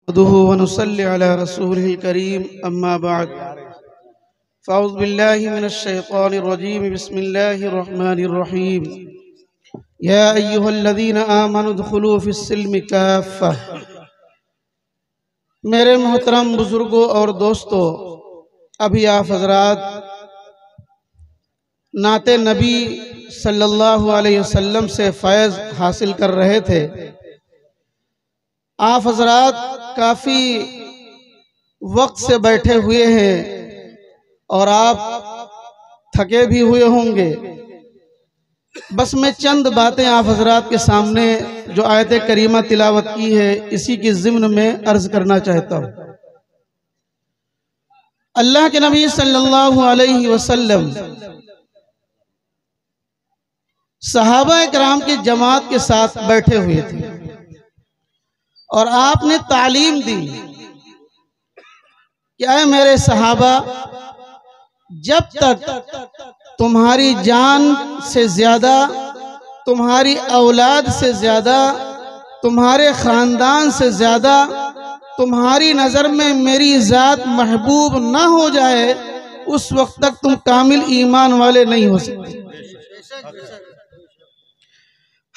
नहमदुहु व नुसल्ली अला रसूलिल करीम अम्मा बाद फ़अऊज़ु बिल्लाहि मिनश शैतानिर रजीम बिस्मिल्लाहिर रहमानिर रहीम या अय्युहल्लज़ीना आमनु दुख़ुलू फ़िस्सिल्मि काफ़्फ़ा। मेरे मोहतरम बुजुर्गों और दोस्तों, अभी आप हज़रात नाते नबी सल्लल्लाहु अलैहि वसल्लम से फैज़ हासिल कर रहे थे। आप हज़रात काफ़ी वक्त से बैठे हुए हैं और आप थके भी हुए होंगे। बस मैं चंद बातें आप हज़रात के सामने जो आयत करीमा तिलावत की है इसी की ज़िम्न में अर्ज़ करना चाहता हूँ। अल्लाह के नबी सल्लल्लाहु अलैहि वसल्लम सहाबा किराम की जमात के साथ बैठे हुए थे और आपने तालीम दी कि ऐ मेरे सहाबा, जब तक तुम्हारी जान से ज्यादा, तुम्हारी औलाद से ज्यादा, तुम्हारे खानदान से ज्यादा तुम्हारी नजर में मेरी जात महबूब ना हो जाए, उस वक्त तक तुम कामिल ईमान वाले नहीं हो सकते।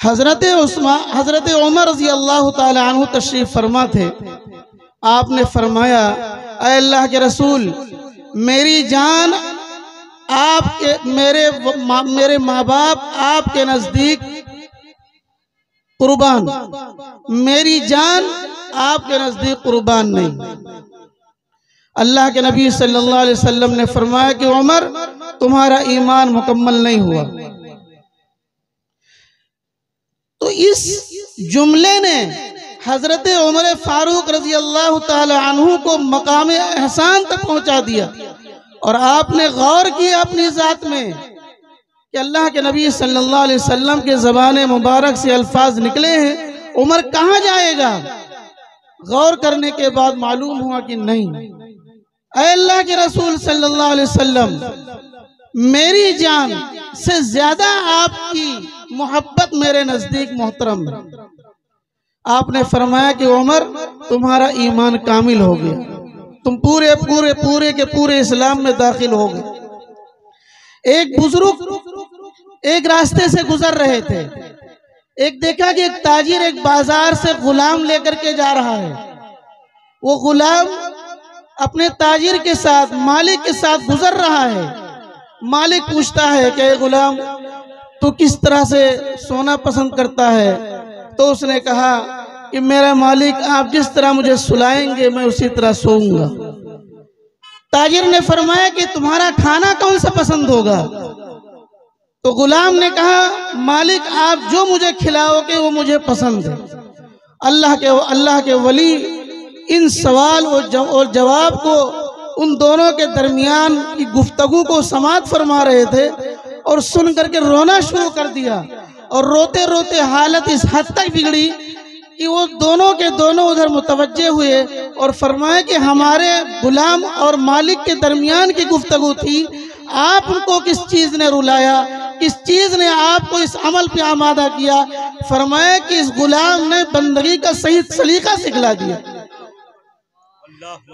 हजरत उमर रज़ी अल्लाह ताला अन्हु तशरीफ फरमा थे। आपने फरमाया, ऐ अल्लाह के रसूल, मेरी जान आपके मेरे माँ बाप आपके नजदीक कुर्बान, मेरी जान आपके नजदीक कुर्बान नहीं। अल्लाह के नबी सल्लल्लाहु अलैहि वसल्लम ने फरमाया कि उमर, तुम्हारा ईमान मुकम्मल नहीं हुआ। तो इस जुमले ने हजरत उमर फारूक रजी अल्लाह ताला अन्हु को मकाम एहसान तक पहुंचा दिया। और आपने गौर किया अपनी जात में कि अल्लाह के नबी सल्लल्लाहु अलैहि वसल्लम के ज़बान मुबारक से अल्फाज निकले हैं, उमर कहाँ जाएगा। गौर करने के बाद मालूम हुआ कि नहीं, ऐ अल्लाह के रसूल सल्लल्लाहु अलैहि वसल्लम, मेरी जान से ज्यादा आपकी मोहब्बत मेरे नजदीक मोहतरम है। आपने फरमाया कि उमर, तुम्हारा ईमान कामिल हो गया, तुम पूरे के पूरे इस्लाम में दाखिल हो गए। एक बुजुर्ग एक रास्ते से गुजर रहे थे। एक देखा कि एक ताजिर एक बाजार से गुलाम लेकर के जा रहा है। वो गुलाम अपने ताजिर के साथ, मालिक के साथ गुजर रहा है। मालिक पूछता है कि गुलाम, तू किस तरह से सोना पसंद करता है। तो उसने कहा कि मेरा मालिक, आप जिस तरह मुझे सुलाएंगे मैं उसी तरह सोऊंगा। ताजिर ने फरमाया कि तुम्हारा खाना कौन सा पसंद होगा। तो गुलाम ने कहा, मालिक, आप जो मुझे खिलाओगे वो मुझे पसंद है। अल्लाह के वली इन सवाल और जवाब को, उन दोनों के दरमियान की गुफ्तगू को समाअत फरमा रहे थे और सुन करके रोना शुरू कर दिया। और रोते रोते हालत इस हद तक बिगड़ी कि वो दोनों के दोनों उधर मुतवज्जे हुए और फरमाया कि हमारे गुलाम और मालिक के दरमियान की गुफ्तगू थी, आपको किस चीज ने रुलाया, किस चीज ने आपको इस अमल पे आमादा किया। फरमाया कि इस गुलाम ने बंदगी का सही सलीका सिखला दिया।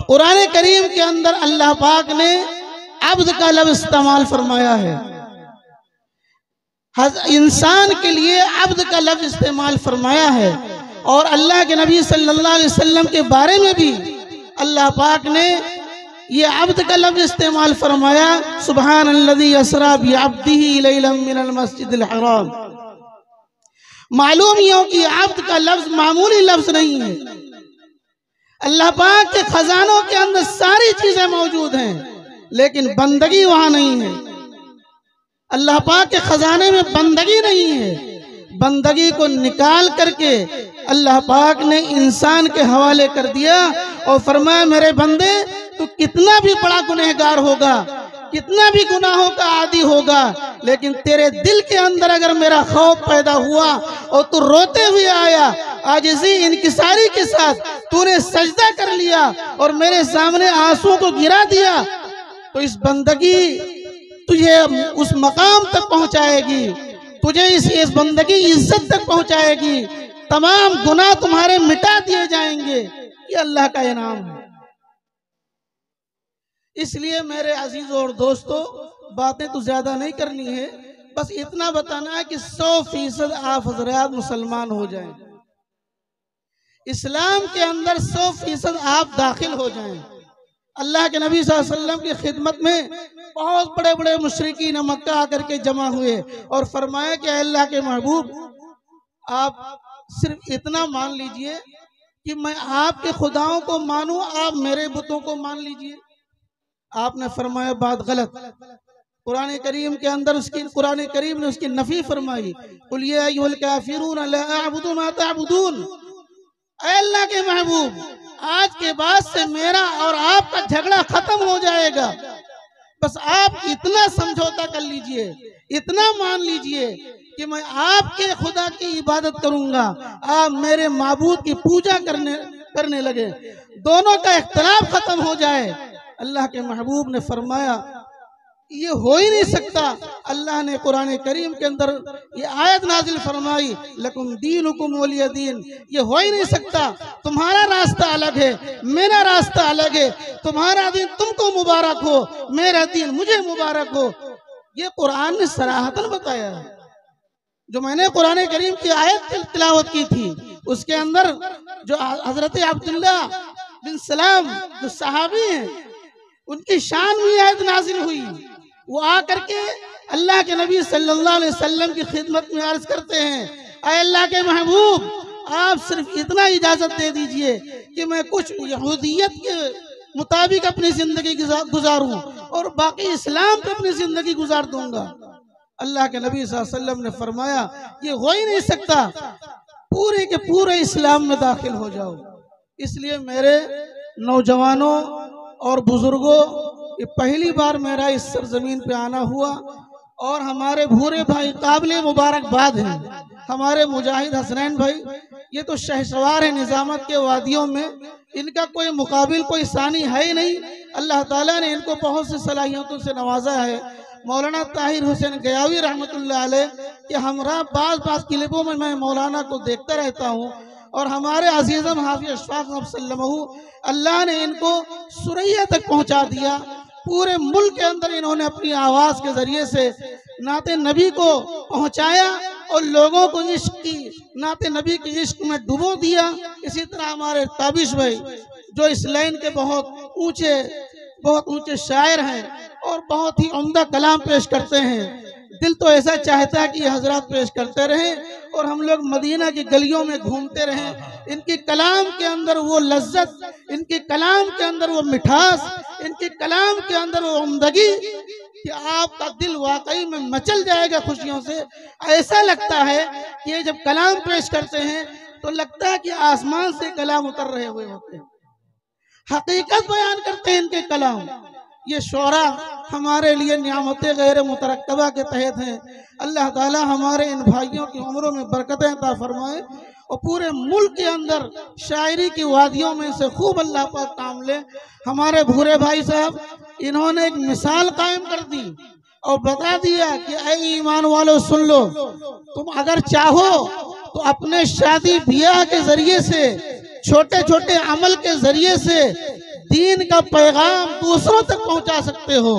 कुरान करीम के अंदर अल्लाह पाक ने अब्द का लफ्ज़ इस्तेमाल फरमाया है। इंसान के लिए अब्द का लफ्ज़ इस्तेमाल फरमाया है। और अल्लाह के नबी सल्लल्लाहु अलैहि वसल्लम के बारे में भी अल्लाह पाक ने ये अब्द का लफ्ज़ इस्तेमाल फरमाया, सुब्हानल्लज़ी असरा बिअब्दिही लैलन मिनल मस्जिदिल हराम। मालूम हो कि अब्द का लफ्ज़ मामूली लफ्ज़ नहीं है। अल्लाह पाक के खजानों के अंदर सारी चीजें मौजूद हैं, लेकिन बंदगी वहां नहीं है। अल्लाह पाक के खजाने में बंदगी नहीं है। बंदगी को निकाल करके अल्लाह पाक ने इंसान के हवाले कर दिया और फरमाया, मेरे बंदे, तू कितना भी बड़ा गुनहगार होगा, कितना भी गुनाहों का आदी होगा, लेकिन तेरे दिल के अंदर अगर मेरा खौफ पैदा हुआ और तू रोते हुए आया, आजिज़ी इनकिसारी के साथ तूने सजदा कर लिया और मेरे सामने आंसुओं को गिरा दिया, तो इस बंदगी तुझे उस मकाम तक पहुंचाएगी, तुझे इस बंदगी इज्जत तक पहुंचाएगी। तमाम गुनाह तुम्हारे मिटा दिए जाएंगे। ये अल्लाह का इनाम है। इसलिए मेरे अजीजों और दोस्तों, बातें तो ज्यादा नहीं करनी है, बस इतना बताना है कि 100% आप हजरात मुसलमान हो जाएं, इस्लाम के अंदर 100% आप दाखिल हो जाएं। अल्लाह के नबी सल्लल्लाहु अलैहि वसल्लम की खिदमत में बहुत बड़े बड़े मुशरिकीन मक्का आकर के जमा हुए और फरमाया कि अल्लाह के महबूब, आप सिर्फ इतना मान लीजिए कि मैं आपके खुदाओं को मानूं, आप मेरे बुतों को मान लीजिए। आपने फरमाया बात गलत। कुरान करीम के अंदर कुरान करीम ने उसकी नफी फरमाई, कुल या अय्युहल काफिरून ला अअबुदु मा तअबुदून। अल्लाह के महबूब, आज के बाद से मेरा और आपका झगड़ा खत्म हो जाएगा, बस आप इतना समझौता कर लीजिए, इतना मान लीजिए कि मैं आपके खुदा की इबादत करूंगा, आप मेरे माबूद की पूजा करने लगे, दोनों का इख्तलाफ खत्म हो जाए। अल्लाह के महबूब ने फरमाया ये हो ही नहीं सकता। अल्लाह ने कुरान करीम के अंदर ये आयत नाजिल फरमाई, लकुम दीनुकुम वलिय दीन। ये हो ही नहीं सकता, तुम्हारा रास्ता अलग है, मेरा रास्ता अलग है, तुम्हारा दिन तुमको मुबारक हो, मेरा दिन मुझे मुबारक हो। ये कुरान ने सराहतन बताया है। जो मैंने कुरान करीम की आयत तिलावत की थी, उसके अंदर जो हजरत अब्दुल्ला बिन सलाम जो सहाबी हैं, उनकी शान में आयत नाजिल हुई। वो आकर के अल्लाह के नबी सल्लल्लाहु अलैहि वसल्लम की खिदमत में अर्ज करते हैं, ऐ अल्लाह के महबूब, आप सिर्फ इतना इजाजत दे दीजिए कि मैं कुछ यहूदियत के मुताबिक अपनी जिंदगी गुजारूं और बाकी इस्लाम पे अपनी जिंदगी गुजार दूंगा। अल्लाह के नबी सल्लल्लाहु अलैहि वसल्लम ने फरमाया ये हो ही नहीं सकता, पूरे के पूरे इस्लाम में दाखिल हो जाओ। इसलिए मेरे नौजवानों और बुजुर्गों, ये पहली बार मेरा इस सरजमीन पे आना हुआ और हमारे भूरे भाई काबिल मुबारकबाद हैं, हमारे मुजाहिद हसनैन भाई, ये तो शहसवार है निजामत के वादियों में, इनका कोई मुकाबिल कोई सानी है ही नहीं। अल्लाह ताला ने इनको बहुत सी सलाहियतों से नवाजा है। मौलाना ताहिर हुसैन गयावी रहमतुल्लाह अलैह कि हमरा बाज़ क्लिपों में मैं मौलाना को देखता रहता हूँ, और हमारे अजीज़म हाफिज़ अशफाक सल्लमहु, अल्लाह ने इनको सुरैया तक पहुँचा दिया। पूरे मुल्क के अंदर इन्होंने अपनी आवाज़ के जरिए से नाते नबी को पहुँचाया और लोगों को इश्क की, नाते नबी के इश्क में डुबो दिया। इसी तरह हमारे ताबिश भाई जो इस लाइन के बहुत ऊंचे शायर हैं और बहुत ही उम्दा कलाम पेश करते हैं। दिल तो ऐसा चाहता है कि ये हजरात पेश करते रहें और हम लोग मदीना की गलियों में घूमते रहें। इनके कलाम के अंदर वो लज्जत, इनके कलाम के अंदर वो मिठास, इनके कलाम के अंदर वो उम्दगी कि आपका दिल वाकई में मचल जाएगा खुशियों से। ऐसा लगता है कि ये जब कलाम पेश करते हैं तो लगता है कि आसमान से कलाम उतर रहे हुए होते हैं, हकीकत बयान करते हैं इनके कलाम। ये शोरा हमारे लिए नियामतें गैर मुतरक्कबा के तहत हैं। अल्लाह ताला हमारे इन भाइयों की उम्रों में बरकतें अता फरमाए और पूरे मुल्क के अंदर शायरी की वादियों में से खूब अल्लाह पाक काम ले। हमारे भूरे भाई साहब, इन्होंने एक मिसाल कायम कर दी और बता दिया कि ऐ ईमान वालों सुन लो, तुम अगर चाहो तो अपने शादी ब्याह के जरिए से, छोटे छोटे अमल के जरिए से दीन का पैगाम दूसरों तक पहुंचा सकते हो।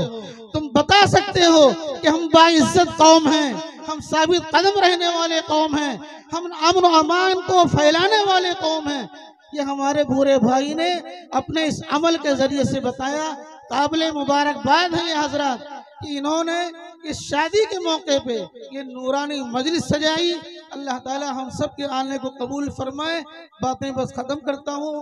तुम बता सकते हो कि हम बाइज्जत कौम हैं, हम साबित कदम रहने वाले कौम हैं, हम अमन और अमान को फैलाने वाले कौम हैं। ये हमारे भूरे भाई ने अपने इस अमल के जरिए से बताया। काबिल मुबारकबाद है ये हजरात कि इन्होंने इस शादी के मौके पे ये नूरानी मजलिस सजाई। अल्लाह ताला हम सब के आने को कबूल फरमाए। बातें बस खत्म करता हूँ।